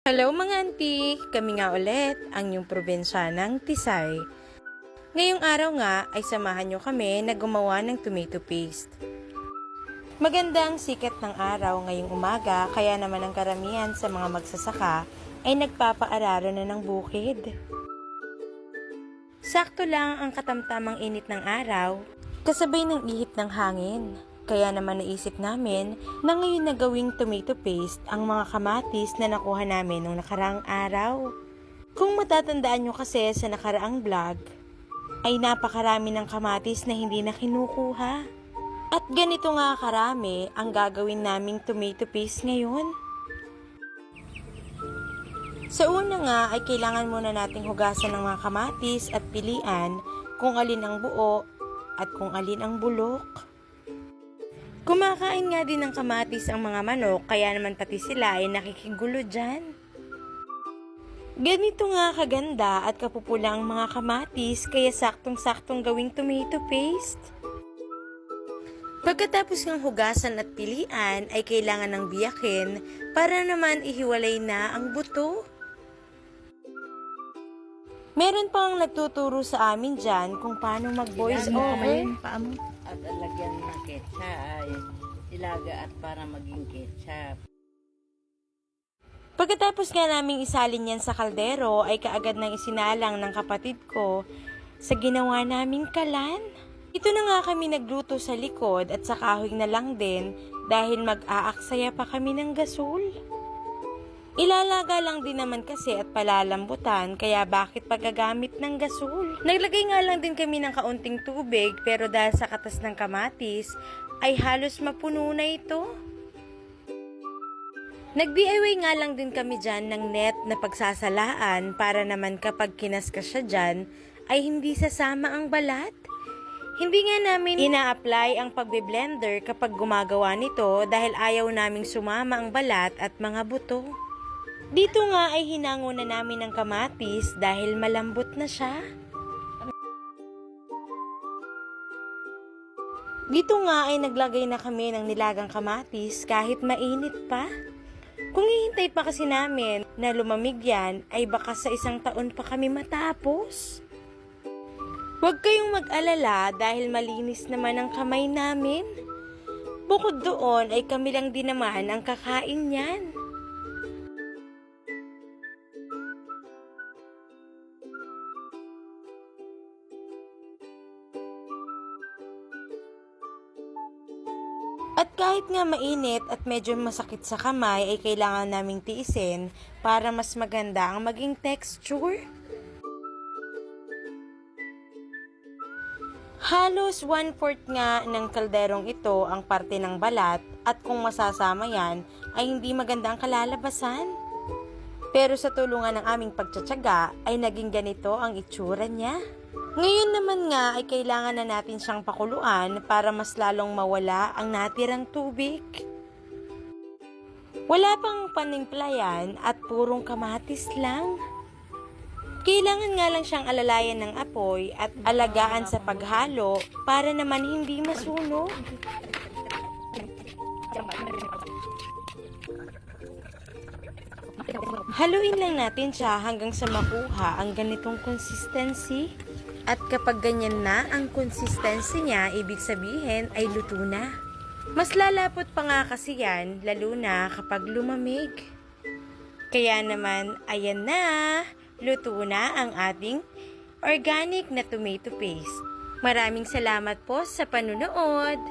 Hello mga auntie! Kami nga ulit, ang inyong probinsyanang Tisay. Ngayong araw nga ay samahan nyo kami na gumawa ng tomato paste. Magandang sikat ng araw ngayong umaga, kaya naman ang karamihan sa mga magsasaka ay nagpapaararo na ng bukid. Sakto lang ang katamtamang init ng araw, kasabay ng ihip ng hangin. Kaya naman naisip namin na ngayon na gawing tomato paste ang mga kamatis na nakuha namin nung nakaraang araw. Kung matatandaan nyo kasi sa nakaraang vlog, ay napakarami ng kamatis na hindi na kinukuha. At ganito nga karami ang gagawin naming tomato paste ngayon. Sa una nga ay kailangan muna nating hugasan ng mga kamatis at pilian kung alin ang buo at kung alin ang bulok. Kumakain nga din ng kamatis ang mga manok, kaya naman pati sila ay nakikigulo dyan. Ganito nga kaganda at kapupula ang mga kamatis, kaya saktong-saktong gawing tomato paste. Pagkatapos ng hugasan at pilian ay kailangan ng biyakin para naman ihiwalay na ang buto. Meron pang nagtuturo sa amin dyan kung paano mag-voice over. At lagyan ng ketchup, ilaga at para maging ketchup. Pagkatapos nga naming isalin yan sa kaldero ay kaagad nang isinalang ng kapatid ko sa ginawa naming kalan. Ito na nga kami nagluto sa likod at sa kahoy na lang din dahil mag-aaksaya pa kami ng gasol. Ilalaga lang din naman kasi at palalambutan, kaya bakit paggagamit ng gasol? Naglagay nga lang din kami ng kaunting tubig, pero dahil sa katas ng kamatis ay halos mapuno na ito. Nag-DIY nga lang din kami dyan ng net na pagsasalaan para naman kapag kinaskas siya dyan ay hindi sasama ang balat. Hindi nga namin ina-apply ang pagbe-blender kapag gumagawa nito dahil ayaw naming sumama ang balat at mga buto. Dito nga ay hinango na namin ng kamatis dahil malambot na siya. Dito nga ay naglagay na kami ng nilagang kamatis kahit mainit pa. Kung hihintay pa kasi namin na lumamig yan ay baka sa 1 taon pa kami matapos. Huwag kayong mag-alala dahil malinis naman ang kamay namin. Bukod doon ay kami lang din naman ang kakain niyan. At kahit nga mainit at medyo masakit sa kamay ay kailangan naming tiisin para mas maganda ang maging texture. Halos 1/4 nga ng kalderong ito ang parte ng balat at kung masasama yan ay hindi maganda ang kalalabasan. Pero sa tulungan ng aming pagtsatsaga ay naging ganito ang itsura niya. Ngayon naman nga ay kailangan na natin siyang pakuluan para mas lalong mawala ang natirang tubig. Wala pang panimplayan at purong kamatis lang. Kailangan nga lang siyang alalayan ng apoy at alagaan sa paghalo para naman hindi masunog. Haluin lang natin siya hanggang sa makuha ang ganitong consistency. At kapag ganyan na ang consistency niya, ibig sabihin ay luto na. Mas lalapot pa nga kasi yan, lalo na kapag lumamig. Kaya naman, ayan na, luto na ang ating organic na tomato paste. Maraming salamat po sa panunood.